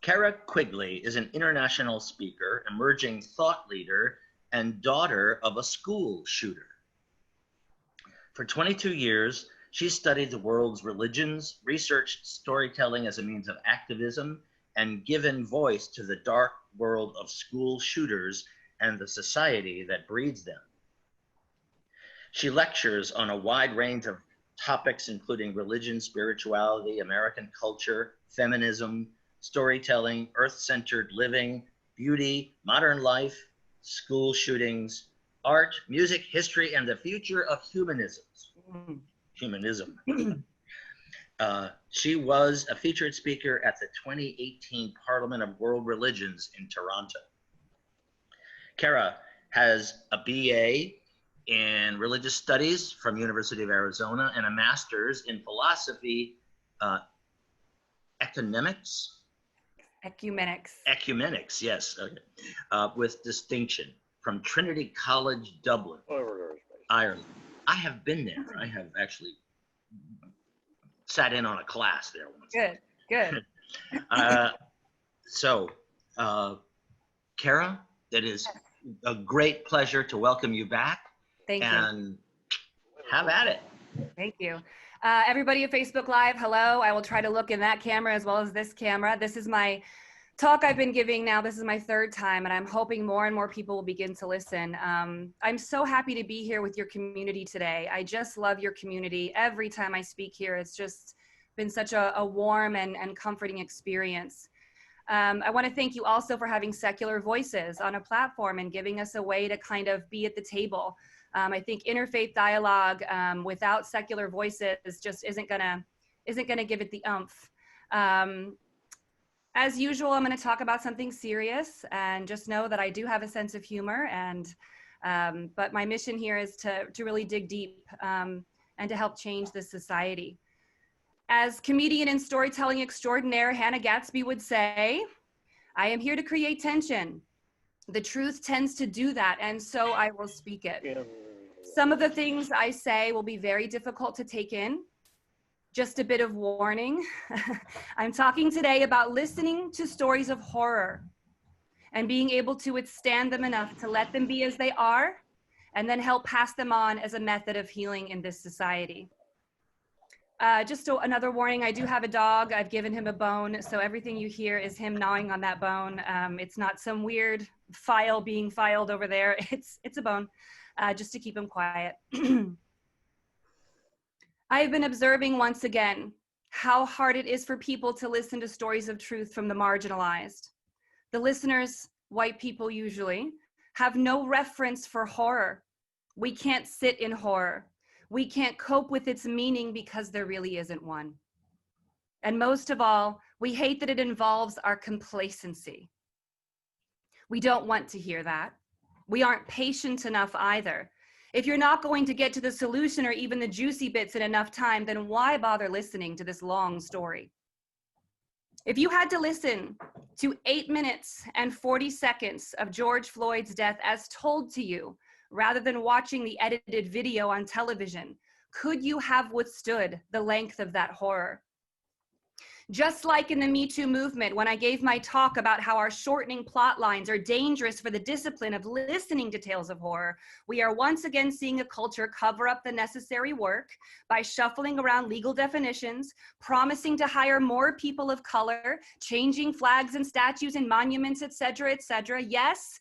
Carrah Quigley is an international speaker, emerging thought leader, and daughter of a school shooter. For 22 years, she studied the world's religions, researched storytelling as a means of activism, and given voice to the dark world of school shooters and the society that breeds them. She lectures on a wide range of topics, including religion, spirituality, American culture, feminism, storytelling, earth-centered living, beauty, modern life, school shootings, art, music, history, and the future of humanism. She was a featured speaker at the 2018 Parliament of World Religions in Toronto. Carrah has a BA in Religious Studies from University of Arizona and a master's in philosophy, ecumenics, yes, okay. With distinction from Trinity College, Dublin, Ireland. I have been there. I have actually sat in on a class there once. Good. Carrah, it is a great pleasure to welcome you back. Thank you. And have at it. Thank you. Everybody at Facebook Live, hello. I will try to look in that camera as well as this camera. This is my talk I've been giving now. This is my third time, and I'm hoping more and more people will begin to listen. I'm so happy to be here with your community today. I just love your community. Every time I speak here, it's just been such a warm and comforting experience. I want to thank you also for having secular voices on a platform and giving us a way to kind of be at the table. I think interfaith dialogue without secular voices just isn't gonna give it the oomph. As usual, I'm going to talk about something serious, and just know that I do have a sense of humor. And but my mission here is to really dig deep and to help change this society. As comedian and storytelling extraordinaire Hannah Gatsby would say, I am here to create tension. The truth tends to do that, and so I will speak it. Some of the things I say will be very difficult to take in. Just a bit of warning. I'm talking today about listening to stories of horror and being able to withstand them enough to let them be as they are, and then help pass them on as a method of healing in this society. Another warning, I do have a dog. I've given him a bone, so everything you hear is him gnawing on that bone. It's not some weird file being filed over there. It's a bone, just to keep him quiet. I have been observing once again how hard it is for people to listen to stories of truth from the marginalized. The listeners, white people usually, have no reference for horror. We can't sit in horror. We can't cope with its meaning because there really isn't one. And most of all, we hate that it involves our complacency. We don't want to hear that. We aren't patient enough either. If you're not going to get to the solution or even the juicy bits in enough time, then why bother listening to this long story? If you had to listen to 8 minutes and 40 seconds of George Floyd's death as told to you, rather than watching the edited video on television, could you have withstood the length of that horror? Just like in the Me Too movement, when I gave my talk about how our shortening plot lines are dangerous for the discipline of listening to tales of horror, we are once again seeing a culture cover up the necessary work by shuffling around legal definitions, promising to hire more people of color, changing flags and statues and monuments, etc., etc. Yes,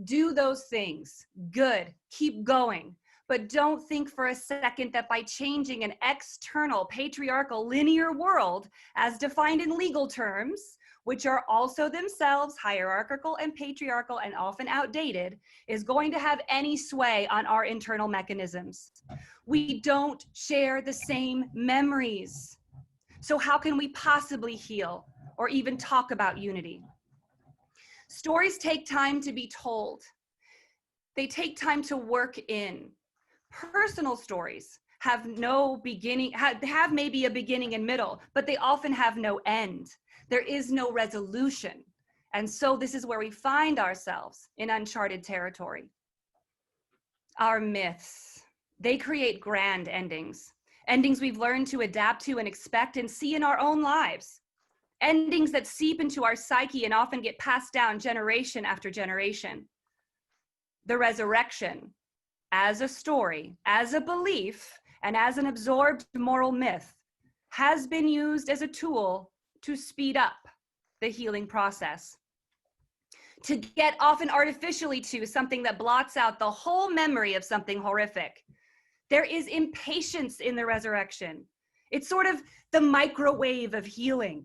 do those things. Good. Keep going. But don't think for a second that by changing an external patriarchal linear world as defined in legal terms, which are also themselves hierarchical and patriarchal and often outdated, is going to have any sway on our internal mechanisms. We don't share the same memories. So how can we possibly heal or even talk about unity? Stories take time to be told. They take time to work in. Personal stories have no beginning, have maybe a beginning and middle, but they often have no end. There is no resolution. And so this is where we find ourselves in uncharted territory. Our myths, they create grand endings, endings we've learned to adapt to and expect and see in our own lives. endings that seep into our psyche and often get passed down generation after generation. The resurrection, as a story, as a belief, and as an absorbed moral myth, has been used as a tool to speed up the healing process, to get often artificially to something that blots out the whole memory of something horrific. There is impatience in the resurrection. It's sort of the microwave of healing.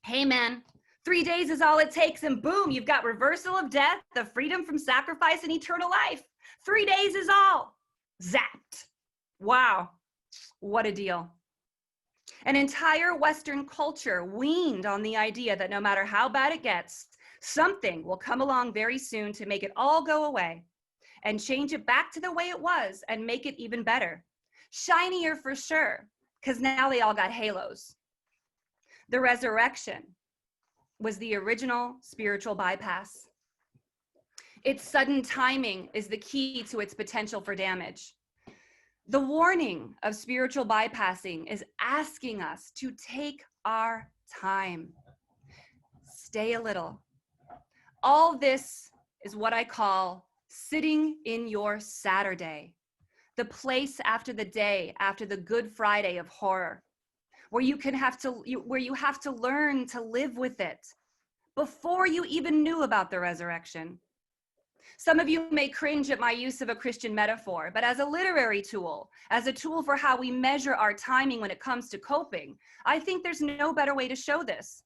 Hey man, 3 days is all it takes and boom, you've got reversal of death, the freedom from sacrifice and eternal life. 3 days is all. Zapped. Wow, what a deal. An entire Western culture weaned on the idea that no matter how bad it gets, something will come along very soon to make it all go away and change it back to the way it was and make it even better. Shinier for sure, because now they all got halos. The resurrection was the original spiritual bypass. Its sudden timing is the key to its potential for damage. The warning of spiritual bypassing is asking us to take our time. Stay a little. All this is what I call sitting in your Saturday, the place after the day, after the Good Friday of horror, where you have to learn to live with it before you even knew about the resurrection. Some of you may cringe at my use of a Christian metaphor, but as a literary tool, as a tool for how we measure our timing when it comes to coping, I think there's no better way to show this.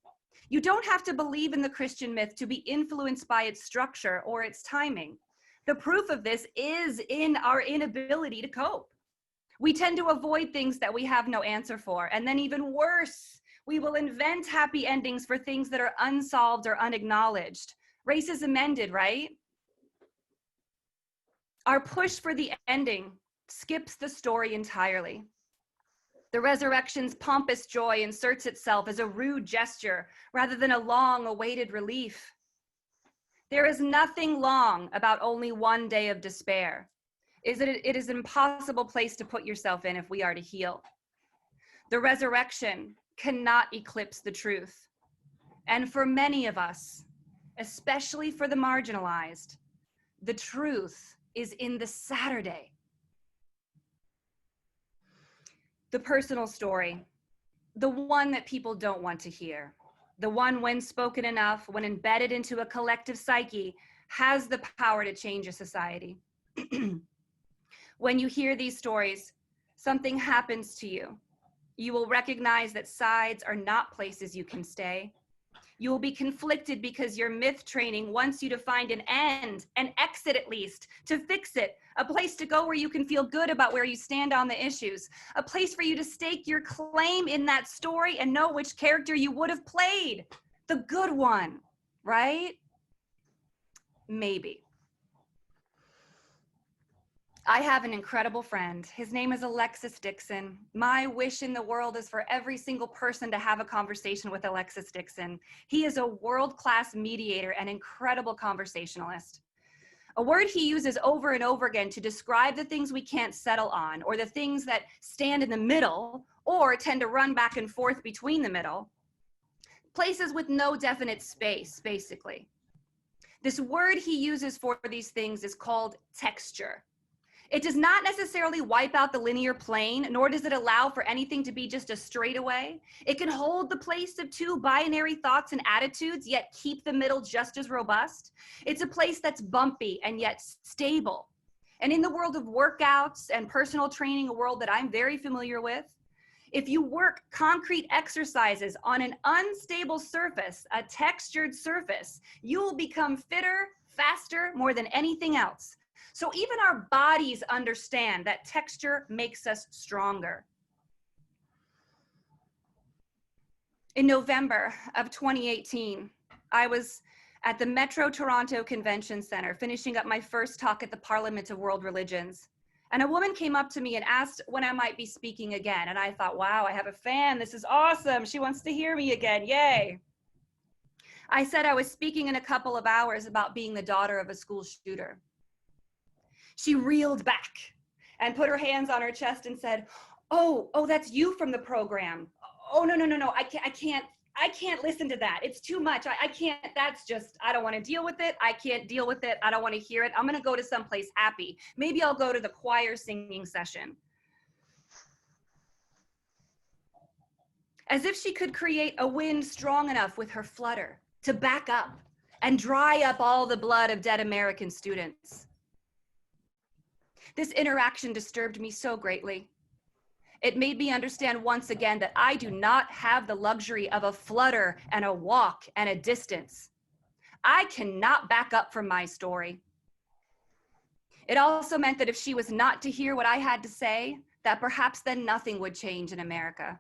You don't have to believe in the Christian myth to be influenced by its structure or its timing. The proof of this is in our inability to cope. We tend to avoid things that we have no answer for, and then even worse, we will invent happy endings for things that are unsolved or unacknowledged. Racism ended, right? Our push for the ending skips the story entirely. The resurrection's pompous joy inserts itself as a rude gesture rather than a long-awaited relief. There is nothing long about only one day of despair. It is an impossible place to put yourself in if we are to heal. The resurrection cannot eclipse the truth. And for many of us, especially for the marginalized, the truth is in the Saturday. The personal story, the one that people don't want to hear, the one when spoken enough, when embedded into a collective psyche, has the power to change a society. When you hear these stories, something happens to you. You will recognize that sides are not places you can stay. You will be conflicted because your myth training wants you to find an end, an exit at least, to fix it, a place to go where you can feel good about where you stand on the issues, a place for you to stake your claim in that story and know which character you would have played, the good one, right? Maybe. I have an incredible friend. His name is Alexis Dixon. My wish in the world is for every single person to have a conversation with Alexis Dixon. He is a world-class mediator and incredible conversationalist. A word he uses over and over again to describe the things we can't settle on, or the things that stand in the middle, or tend to run back and forth between the middle. Places with no definite space, basically. This word he uses for these things is called texture. It does not necessarily wipe out the linear plane, nor does it allow for anything to be just a straightaway. It can hold the place of two binary thoughts and attitudes, yet keep the middle just as robust. It's a place that's bumpy and yet stable. And in the world of workouts and personal training, a world that I'm very familiar with, if you work concrete exercises on an unstable surface, a textured surface, you will become fitter, faster, more than anything else. So even our bodies understand that texture makes us stronger. In November of 2018, I was at the Metro Toronto Convention Center finishing up my first talk at the Parliament of World Religions. And a woman came up to me and asked when I might be speaking again. And I thought, wow, I have a fan. This is awesome. She wants to hear me again. Yay. I said I was speaking in a couple of hours about being the daughter of a school shooter. She reeled back and put her hands on her chest and said, oh, that's you from the program. Oh, no, I I can't listen to that. It's too much. I can't, that's just, I don't want to deal with it. I can't deal with it. I don't want to hear it. I'm going to go to someplace happy. Maybe I'll go to the choir singing session. As if she could create a wind strong enough with her flutter to back up and dry up all the blood of dead American students. This interaction disturbed me so greatly. It made me understand once again that I do not have the luxury of a flutter and a walk and a distance. I cannot back up from my story. It also meant that if she was not to hear what I had to say, that perhaps then nothing would change in America.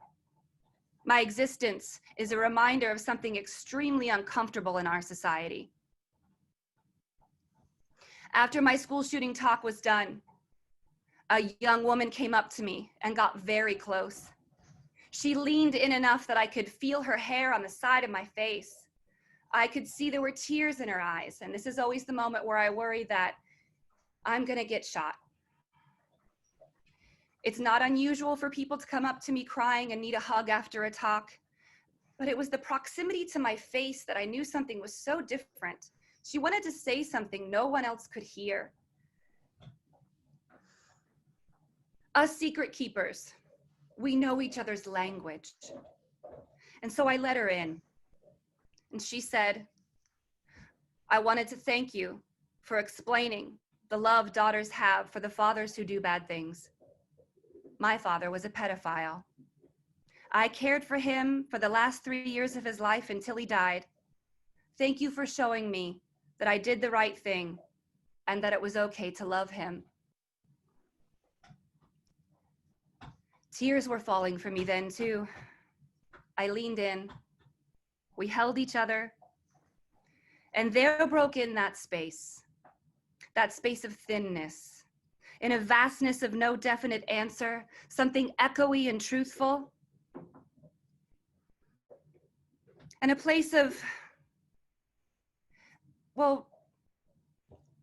My existence is a reminder of something extremely uncomfortable in our society. After my school shooting talk was done, a young woman came up to me and got very close. She leaned in enough that I could feel her hair on the side of my face. I could see there were tears in her eyes, and this is always the moment where I worry that I'm gonna get shot. It's not unusual for people to come up to me crying and need a hug after a talk, but it was the proximity to my face that I knew something was so different. She wanted to say something no one else could hear. Us secret keepers, we know each other's language. And so I let her in. And she said, I wanted to thank you for explaining the love daughters have for the fathers who do bad things. My father was a pedophile. I cared for him for the last 3 years of his life until he died. Thank you for showing me that I did the right thing and that it was okay to love him. Tears were falling for me then too. I leaned in, we held each other, and there broke in that space of thinness, in a vastness of no definite answer, something echoey and truthful, and a place of, well,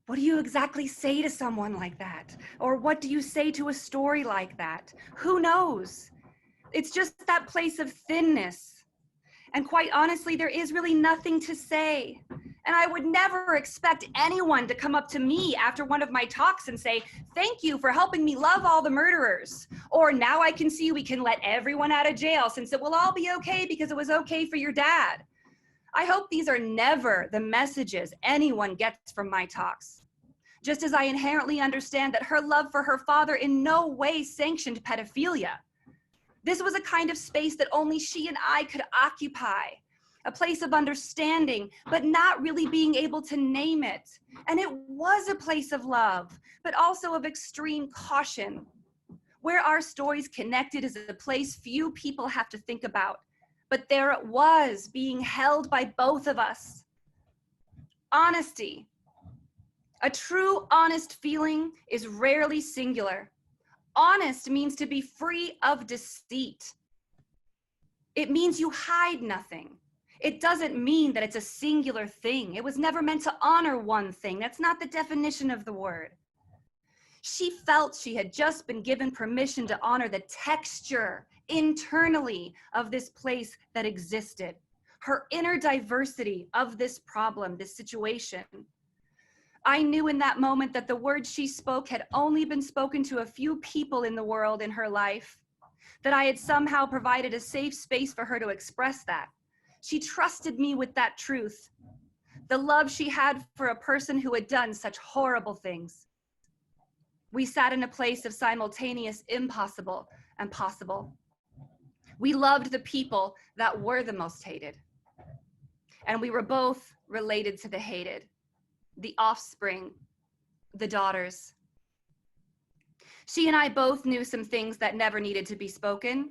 what do you exactly say to someone like that? Or what do you say to a story like that? Who knows? It's just that place of thinness. And quite honestly, there is really nothing to say. And I would never expect anyone to come up to me after one of my talks and say, thank you for helping me love all the murderers. Or now I can see we can let everyone out of jail since it will all be okay because it was okay for your dad. I hope these are never the messages anyone gets from my talks. Just as I inherently understand that her love for her father in no way sanctioned pedophilia. This was a kind of space that only she and I could occupy, a place of understanding, but not really being able to name it. And it was a place of love, but also of extreme caution. Where our stories connected is a place few people have to think about. But there it was, being held by both of us. Honesty. A true honest feeling is rarely singular. Honest means to be free of deceit. It means you hide nothing. It doesn't mean that it's a singular thing. It was never meant to honor one thing. That's not the definition of the word. She felt she had just been given permission to honor the texture internally of this place that existed, her inner diversity of this problem, this situation. I knew in that moment that the words she spoke had only been spoken to a few people in the world in her life, that I had somehow provided a safe space for her to express that. She trusted me with that truth, the love she had for a person who had done such horrible things. We sat in a place of simultaneous impossible and possible. We loved the people that were the most hated. And we were both related to the hated, the offspring, the daughters. She and I both knew some things that never needed to be spoken.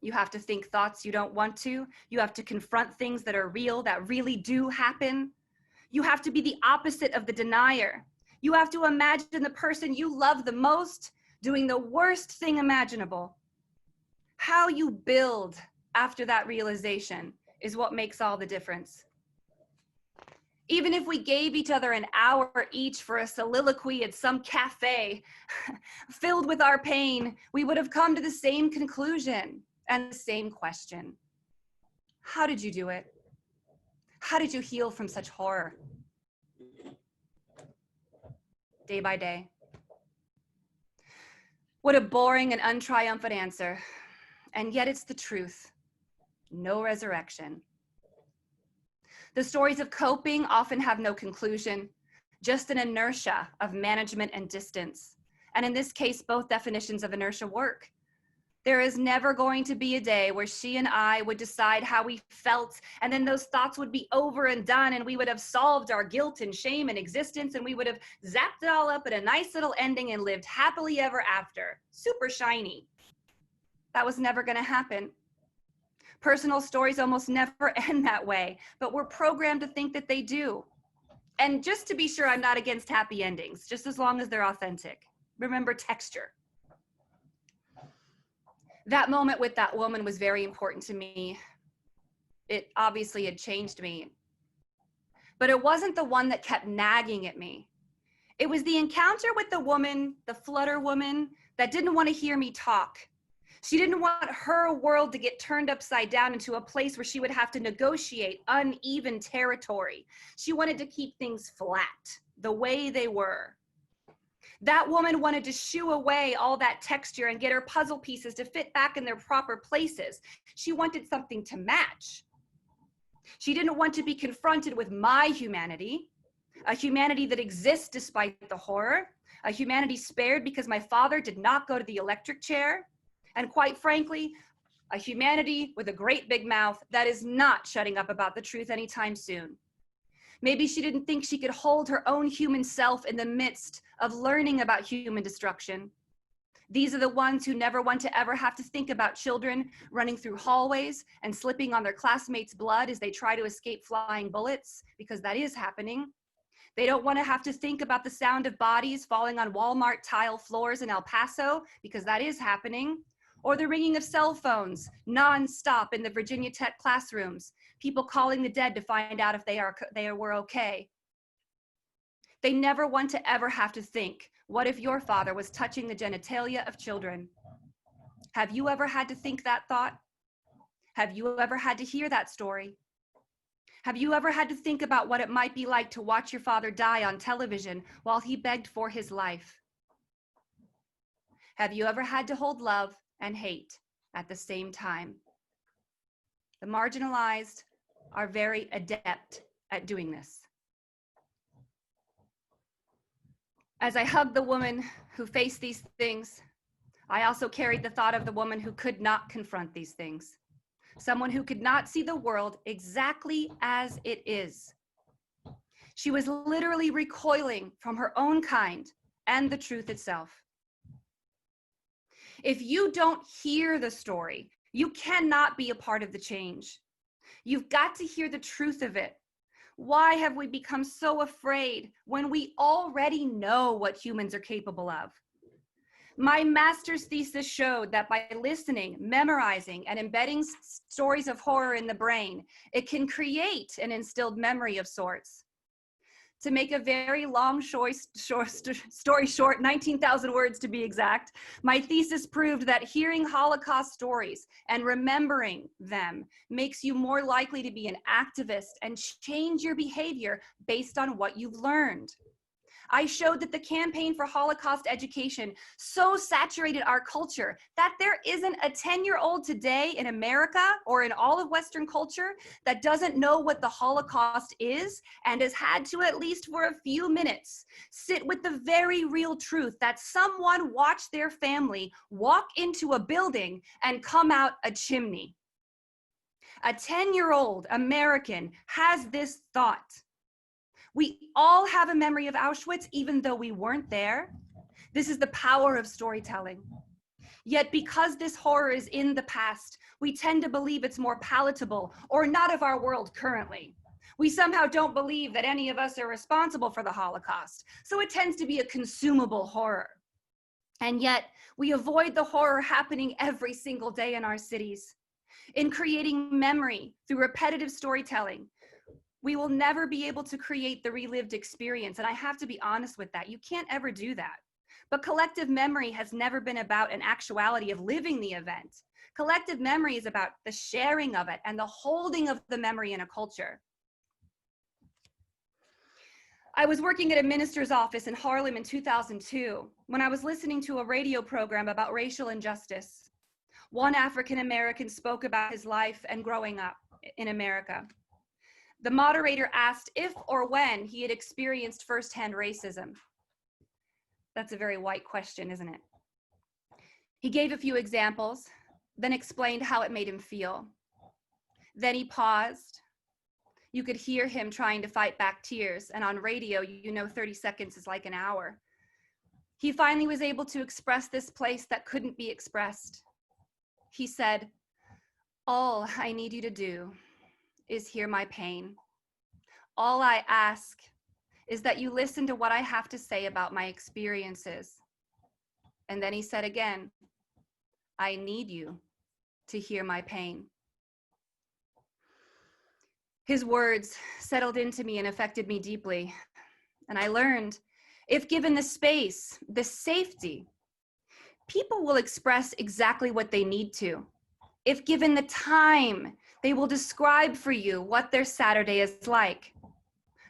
You have to think thoughts you don't want to. You have to confront things that are real, that really do happen. You have to be the opposite of the denier. You have to imagine the person you love the most doing the worst thing imaginable. How you build after that realization is what makes all the difference. Even if we gave each other an hour each for a soliloquy at some cafe filled with our pain, we would have come to the same conclusion and the same question. How did you do it? How did you heal from such horror? Day by day. What a boring and untriumphant answer. And yet it's the truth. No resurrection. The stories of coping often have no conclusion, just an inertia of management and distance. And in this case, both definitions of inertia work. There is never going to be a day where she and I would decide how we felt, and then those thoughts would be over and done, and we would have solved our guilt and shame and existence, and we would have zapped it all up at a nice little ending and lived happily ever after. Super shiny. That was never going to happen. Personal stories almost never end that way, but we're programmed to think that they do. And just to be sure, I'm not against happy endings, just as long as they're authentic. Remember texture. That moment with that woman was very important to me. It obviously had changed me. But it wasn't the one that kept nagging at me. It was the encounter with the woman, the flutter woman, that didn't want to hear me talk. She didn't want her world to get turned upside down into a place where she would have to negotiate uneven territory. She wanted to keep things flat, the way they were. That woman wanted to shoo away all that texture and get her puzzle pieces to fit back in their proper places. She wanted something to match. She didn't want to be confronted with my humanity, a humanity that exists despite the horror, a humanity spared because my father did not go to the electric chair, and quite frankly, a humanity with a great big mouth that is not shutting up about the truth anytime soon. Maybe she didn't think she could hold her own human self in the midst of learning about human destruction. These are the ones who never want to ever have to think about children running through hallways and slipping on their classmates' blood as they try to escape flying bullets, because that is happening. They don't want to have to think about the sound of bodies falling on Walmart tile floors in El Paso, because that is happening. Or the ringing of cell phones nonstop in the Virginia Tech classrooms, people calling the dead to find out if they were okay. They never want to ever have to think, what if your father was touching the genitalia of children? Have you ever had to think that thought? Have you ever had to hear that story? Have you ever had to think about what it might be like to watch your father die on television while he begged for his life? Have you ever had to hold love and hate at the same time? The marginalized are very adept at doing this. As I hugged the woman who faced these things, I also carried the thought of the woman who could not confront these things. Someone who could not see the world exactly as it is. She was literally recoiling from her own kind and the truth itself. If you don't hear the story, you cannot be a part of the change. You've got to hear the truth of it. Why have we become so afraid when we already know what humans are capable of? My master's thesis showed that by listening, memorizing, and embedding stories of horror in the brain, it can create an instilled memory of sorts. To make a very long story short, 19,000 words to be exact, my thesis proved that hearing Holocaust stories and remembering them makes you more likely to be an activist and change your behavior based on what you've learned. I showed that the campaign for Holocaust education so saturated our culture that there isn't a 10-year-old today in America or in all of Western culture that doesn't know what the Holocaust is and has had to, at least for a few minutes, sit with the very real truth that someone watched their family walk into a building and come out a chimney. A 10-year-old American has this thought. We all have a memory of Auschwitz, even though we weren't there. This is the power of storytelling. Yet because this horror is in the past, we tend to believe it's more palatable or not of our world currently. We somehow don't believe that any of us are responsible for the Holocaust, so it tends to be a consumable horror. And yet we avoid the horror happening every single day in our cities. In creating memory through repetitive storytelling, we will never be able to create the relived experience. And I have to be honest with that. You can't ever do that. But collective memory has never been about an actuality of living the event. Collective memory is about the sharing of it and the holding of the memory in a culture. I was working at a minister's office in Harlem in 2002 when I was listening to a radio program about racial injustice. One African American spoke about his life and growing up in America. The moderator asked if or when he had experienced firsthand racism. That's a very white question, isn't it? He gave a few examples, then explained how it made him feel. Then he paused. You could hear him trying to fight back tears, and on radio, you know 30 seconds is like an hour. He finally was able to express this place that couldn't be expressed. He said, "All I need you to do is hear my pain. All I ask is that you listen to what I have to say about my experiences." And then he said again, "I need you to hear my pain." His words settled into me and affected me deeply. And I learned, if given the space, the safety, people will express exactly what they need to. If given the time, they will describe for you what their Saturday is like.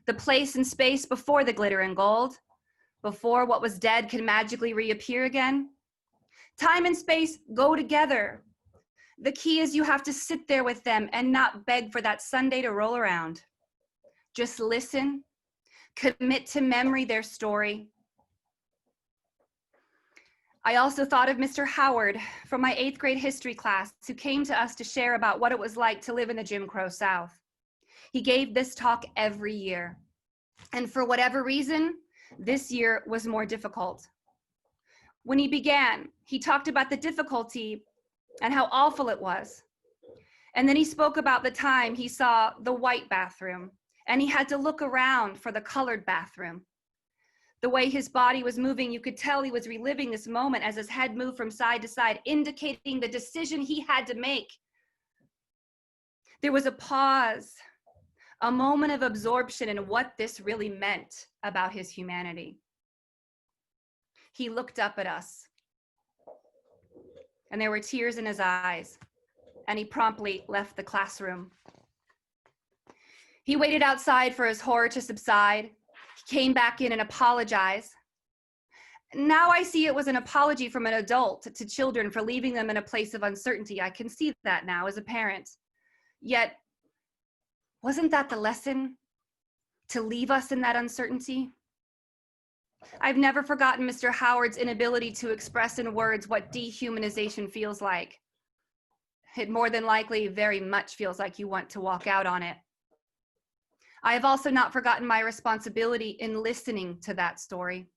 The place and space before the glitter and gold, before what was dead can magically reappear again. Time and space go together. The key is you have to sit there with them and not beg for that Sunday to roll around. Just listen, commit to memory their story. I also thought of Mr. Howard from my 8th grade history class, who came to us to share about what it was like to live in the Jim Crow South. He gave this talk every year. And for whatever reason, this year was more difficult. When he began, he talked about the difficulty and how awful it was. And then he spoke about the time he saw the white bathroom and he had to look around for the colored bathroom. The way his body was moving, you could tell he was reliving this moment as his head moved from side to side, indicating the decision he had to make. There was a pause, a moment of absorption in what this really meant about his humanity. He looked up at us, and there were tears in his eyes, and he promptly left the classroom. He waited outside for his horror to subside. He came back in and apologized. Now I see it was an apology from an adult to children for leaving them in a place of uncertainty. I can see that now as a parent. Yet, wasn't that the lesson? To leave us in that uncertainty? I've never forgotten Mr. Howard's inability to express in words what dehumanization feels like. It more than likely very much feels like you want to walk out on it. I have also not forgotten my responsibility in listening to that story.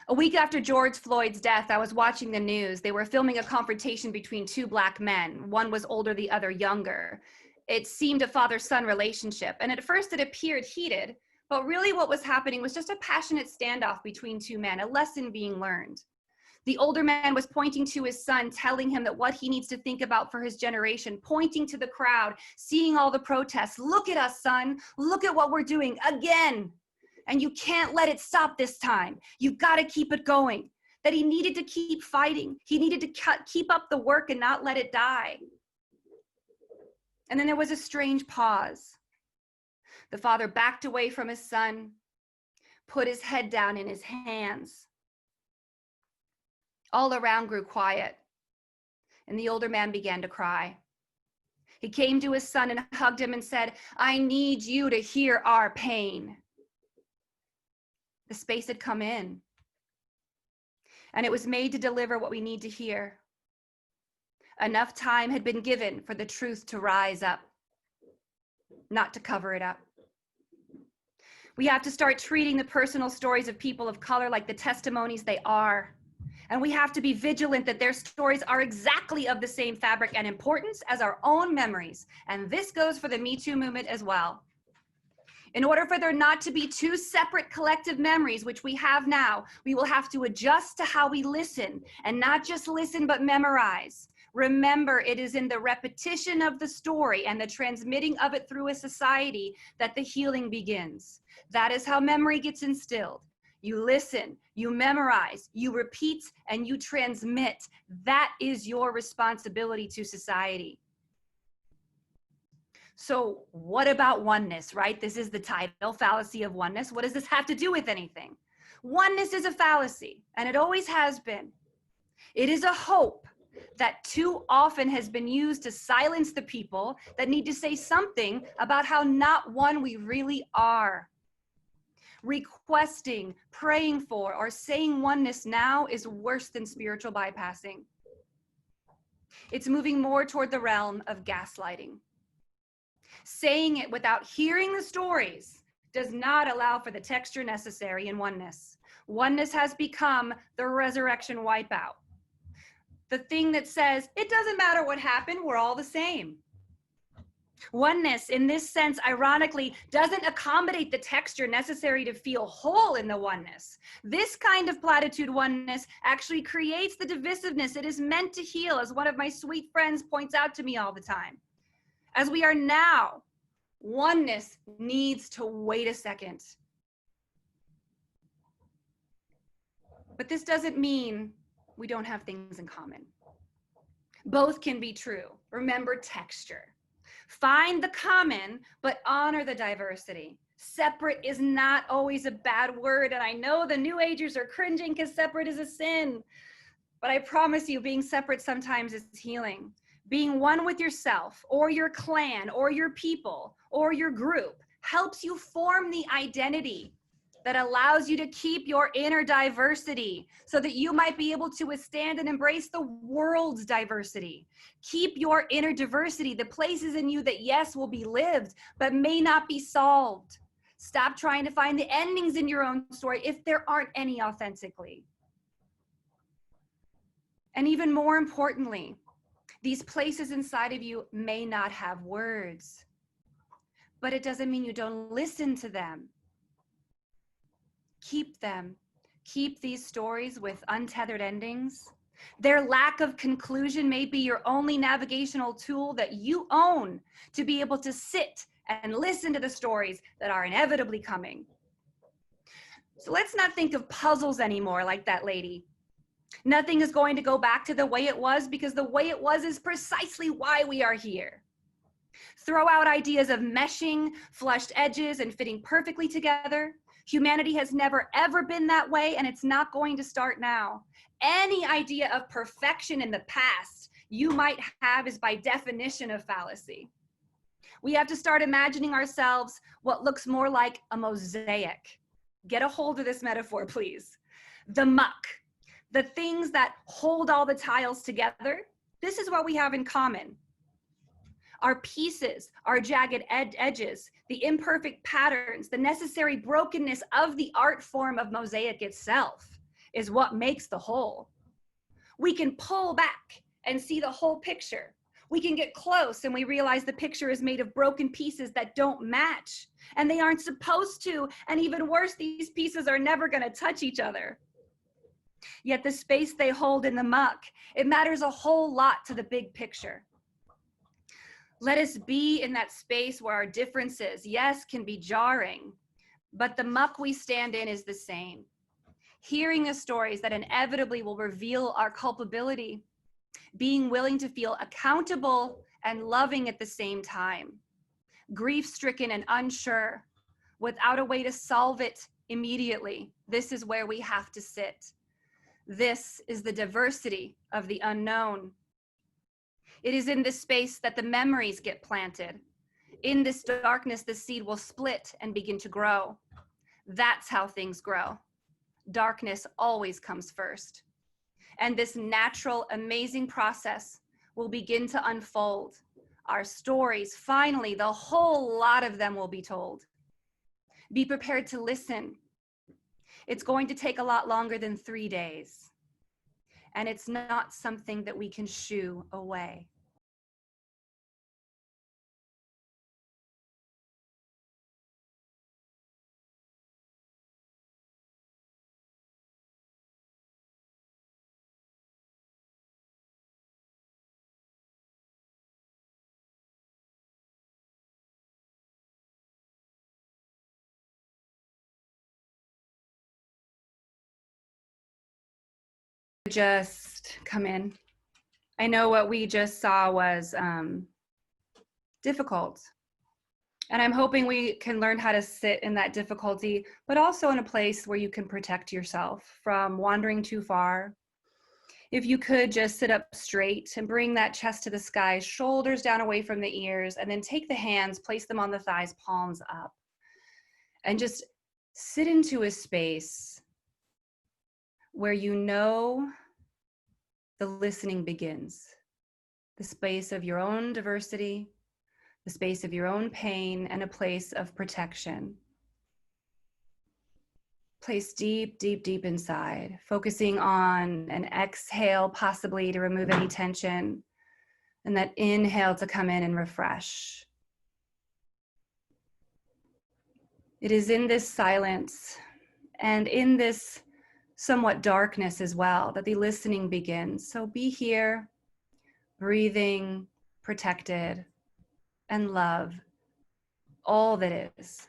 A week after George Floyd's death, I was watching the news. They were filming a confrontation between 2 Black men. One was older, the other younger. It seemed a father-son relationship, and at first it appeared heated, but really what was happening was just a passionate standoff between 2 men, a lesson being learned. The older man was pointing to his son, telling him that what he needs to think about for his generation, pointing to the crowd, seeing all the protests. Look at us, son. Look at what we're doing again. And you can't let it stop this time. You've got to keep it going. That he needed to keep fighting. He needed to keep up the work and not let it die. And then there was a strange pause. The father backed away from his son, put his head down in his hands. All around grew quiet, and the older man began to cry. He came to his son and hugged him and said, "I need you to hear our pain." The space had come in, and it was made to deliver what we need to hear. Enough time had been given for the truth to rise up, not to cover it up. We have to start treating the personal stories of people of color like the testimonies they are. And we have to be vigilant that their stories are exactly of the same fabric and importance as our own memories. And this goes for the Me Too movement as well. In order for there not to be 2 separate collective memories, which we have now, we will have to adjust to how we listen, and not just listen, but memorize. Remember, it is in the repetition of the story and the transmitting of it through a society that the healing begins. That is how memory gets instilled. you listen, you memorize, you repeat, and you transmit. That is your responsibility to society. So what about oneness, right? This is the title, Fallacy of Oneness. What does this have to do with anything? Oneness is a fallacy, and it always has been. It is a hope that too often has been used to silence the people that need to say something about how not one we really are. Requesting, praying for, or saying oneness now is worse than spiritual bypassing. It's moving more toward the realm of gaslighting. Saying it without hearing the stories does not allow for the texture necessary in oneness. Oneness has become the resurrection wipeout. The thing that says, it doesn't matter what happened, we're all the same. Oneness, in this sense, ironically, doesn't accommodate the texture necessary to feel whole in the oneness. This kind of platitude oneness actually creates the divisiveness it is meant to heal, as one of my sweet friends points out to me all the time. As we are now, oneness needs to wait a second. But this doesn't mean we don't have things in common. Both can be true. Remember texture. Find the common, but honor the diversity. Separate is not always a bad word, and I know the New Agers are cringing because separate is a sin. But I promise you, being separate sometimes is healing. Being one with yourself, or your clan, or your people, or your group helps you form the identity that allows you to keep your inner diversity so that you might be able to withstand and embrace the world's diversity. Keep your inner diversity, the places in you that, yes, will be lived, but may not be solved. Stop trying to find the endings in your own story if there aren't any authentically. And even more importantly, these places inside of you may not have words, but it doesn't mean you don't listen to them. Keep them. Keep these stories with untethered endings. Their lack of conclusion may be your only navigational tool that you own to be able to sit and listen to the stories that are inevitably coming. So let's not think of puzzles anymore like that lady. Nothing is going to go back to the way it was, because the way it was is precisely why we are here. Throw out ideas of meshing, flushed edges, and fitting perfectly together. Humanity has never ever been that way, and it's not going to start now. Any idea of perfection in the past you might have is by definition a fallacy. We have to start imagining ourselves what looks more like a mosaic. Get a hold of this metaphor, please. The muck, the things that hold all the tiles together, this is what we have in common. Our pieces, our jagged edges, the imperfect patterns, the necessary brokenness of the art form of mosaic itself is what makes the whole. We can pull back and see the whole picture. We can get close and we realize the picture is made of broken pieces that don't match, and they aren't supposed to, and even worse, these pieces are never going to touch each other. Yet the space they hold in the muck, it matters a whole lot to the big picture. Let us be in that space where our differences, yes, can be jarring, but the muck we stand in is the same. Hearing the stories that inevitably will reveal our culpability, being willing to feel accountable and loving at the same time, grief-stricken and unsure, without a way to solve it immediately. This is where we have to sit. This is the diversity of the unknown. It is in this space that the memories get planted. In this darkness, the seed will split and begin to grow. That's how things grow. Darkness always comes first. And this natural, amazing process will begin to unfold. Our stories, finally, the whole lot of them will be told. Be prepared to listen. It's going to take a lot longer than 3 days. And it's not something that we can shoo away. Just come in. I know what we just saw was difficult. And I'm hoping we can learn how to sit in that difficulty, but also in a place where you can protect yourself from wandering too far. If you could just sit up straight and bring that chest to the sky, shoulders down away from the ears, and then take the hands, place them on the thighs, palms up, and just sit into a space where you know the listening begins. The space of your own diversity, the space of your own pain, and a place of protection. Place deep, deep, deep inside, focusing on an exhale, possibly to remove any tension, and that inhale to come in and refresh. It is in this silence and in this somewhat darkness as well that the listening begins. So be here, breathing, protected, and love all that is.